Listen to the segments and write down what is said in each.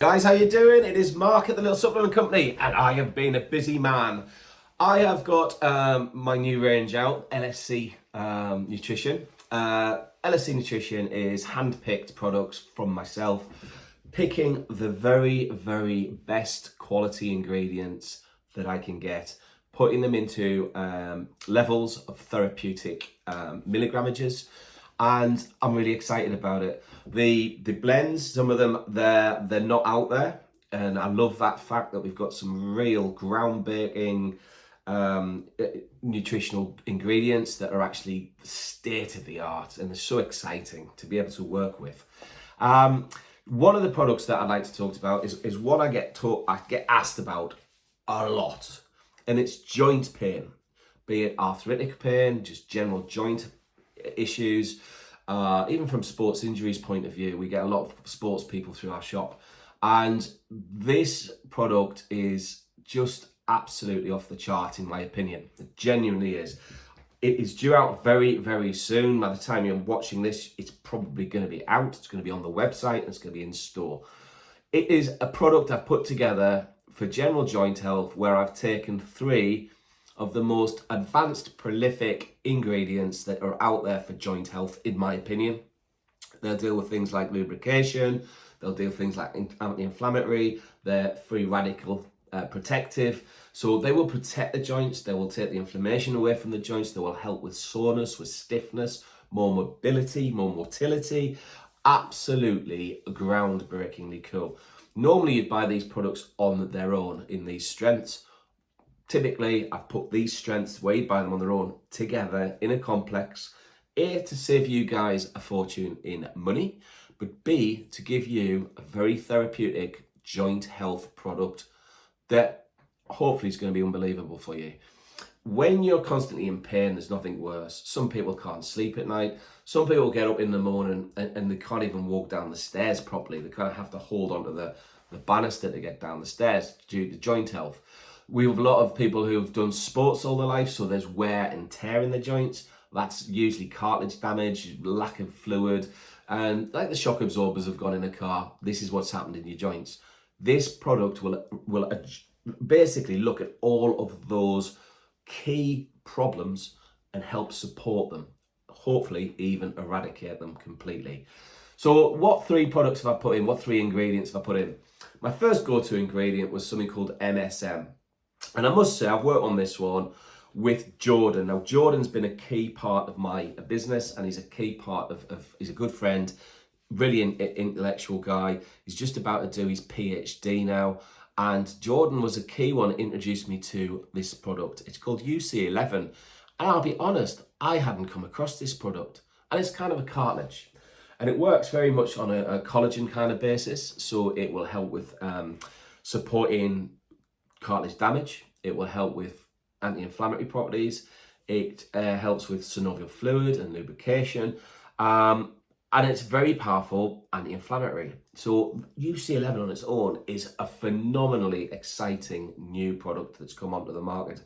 Guys, how you doing? It is Mark at the Little Supplement Company, and I have been a busy man. I have got my new range out, LSC Nutrition. LSC Nutrition is hand-picked products from myself, picking the very, very best quality ingredients that I can get, putting them into levels of therapeutic milligrammages. And I'm really excited about it. The blends, some of them they're not out there, and I love that fact that we've got some real groundbreaking nutritional ingredients that are actually state of the art, and they're so exciting to be able to work with. One of the products that I'd like to talk about is one I get asked about a lot, and it's joint pain, be it arthritic pain, just general joint issues, even from sports injuries point of view. We get a lot of sports people through our shop, and this product is just absolutely off the chart in my opinion. It genuinely is. It is due out very, very soon. By the time you're watching this, it's probably going to be out. It's going to be on the website and it's going to be in store. It is a product I've put together for general joint health, where I've taken 3 of the most advanced, prolific ingredients that are out there for joint health, in my opinion. They'll deal with things like lubrication, they'll deal with things like anti-inflammatory, they're free radical protective. So they will protect the joints, they will take the inflammation away from the joints, they will help with soreness, with stiffness, more mobility, more motility. Absolutely groundbreakingly cool. Normally you'd buy these products on their own in these strengths. Typically, I've put these strengths where you buy them on their own together in a complex, A, to save you guys a fortune in money, but B, to give you a very therapeutic joint health product that hopefully is going to be unbelievable for you. When you're constantly in pain, there's nothing worse. Some people can't sleep at night. Some people get up in the morning and they can't even walk down the stairs properly. They kind of have to hold onto the banister to get down the stairs due to joint health. We have a lot of people who have done sports all their life, so there's wear and tear in the joints. That's usually cartilage damage, lack of fluid, and like the shock absorbers have gone in a car, this is what's happened in your joints. This product will basically look at all of those key problems and help support them, hopefully even eradicate them completely. So what 3 products have I put in? What 3 ingredients have I put in? My first go-to ingredient was something called MSM. And I must say, I've worked on this one with Jordan. Now, Jordan's been a key part of my business, and he's a key part he's a good friend, really intellectual guy. He's just about to do his PhD now. And Jordan was a key one that introduced me to this product. It's called UC11. And I'll be honest, I hadn't come across this product. And it's kind of a cartilage. And it works very much on a collagen kind of basis. So it will help with supporting cartilage damage. It will help with anti-inflammatory properties. It helps with synovial fluid and lubrication. And it's very powerful anti-inflammatory. So UC11 on its own is a phenomenally exciting new product that's come onto the market.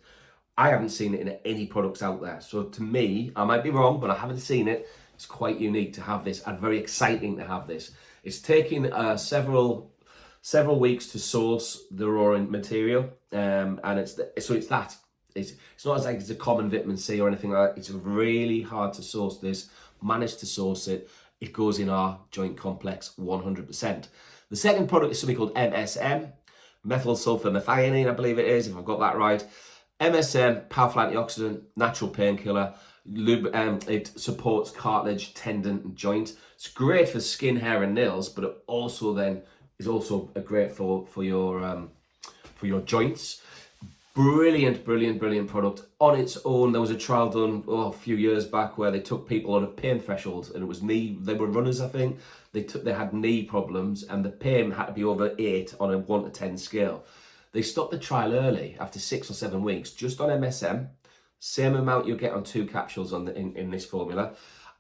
I haven't seen it in any products out there. So to me, I might be wrong, but I haven't seen it. It's quite unique to have this and very exciting to have this. It's taking several weeks to source the raw material, and it's not as like it's a common vitamin C or anything like that. It's really hard to source this. Managed to source it. It goes in our joint complex 100%. The second product is something called MSM, Methylsulfonylmethane, I believe it is, if I've got that right. MSM, powerful antioxidant, natural painkiller. It supports cartilage, tendon, and joint. It's great for skin, hair, and nails, but it also then is also great for your joints. Brilliant product on its own. There was a trial done a few years back where they took people on a pain threshold, and it was they were runners, I think. They had knee problems, and the pain had to be over 8 on a 1 to 10 scale. They stopped the trial early after 6 or 7 weeks, just on MSM, same amount you'll get on 2 capsules in this formula,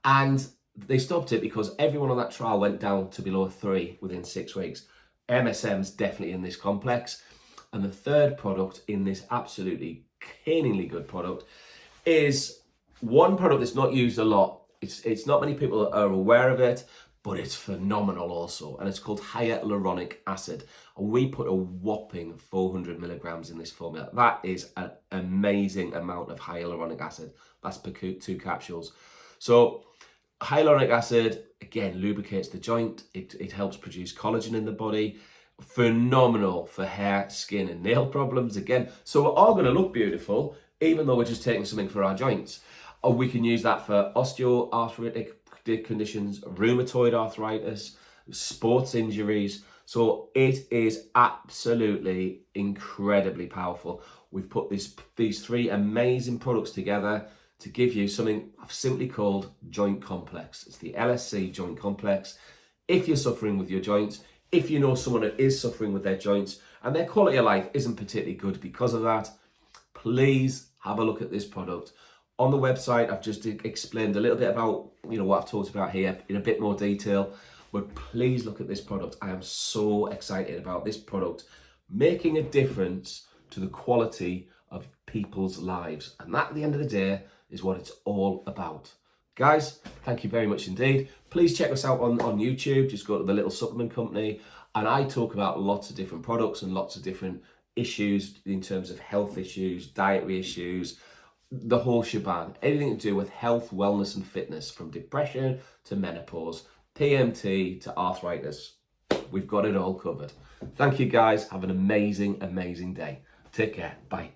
and they stopped it because everyone on that trial went down to below 3 within 6 weeks. MSM's definitely in this complex. And the third product in this absolutely caningly good product is one product that's not used a lot. It's not many people are aware of it, but it's phenomenal also, and it's called Hyaluronic Acid, and we put a whopping 400 milligrams in this formula. That is an amazing amount of hyaluronic acid. That's per 2 capsules. So hyaluronic acid, again, lubricates the joint. It helps produce collagen in the body. Phenomenal for hair, skin and nail problems again. So we're all going to look beautiful, even though we're just taking something for our joints. Or we can use that for osteoarthritic conditions, rheumatoid arthritis, sports injuries. So it is absolutely incredibly powerful. We've put these 3 amazing products together to give you something I've simply called Joint Complex. It's the LSC Joint Complex. If you're suffering with your joints, if you know someone that is suffering with their joints and their quality of life isn't particularly good because of that, please have a look at this product. On the website, I've just explained a little bit about, what I've talked about here in a bit more detail, but please look at this product. I am so excited about this product making a difference to the quality of people's lives. And that, at the end of the day, is what it's all about. Guys, thank you very much indeed. Please check us out on YouTube. Just go to the Little Supplement Company, and I talk about lots of different products and lots of different issues in terms of health issues, dietary issues, the whole shebang, anything to do with health, wellness and fitness, from depression to menopause, PMT to arthritis. We've got it all covered. Thank you guys. Have an amazing, amazing day. Take care. Bye.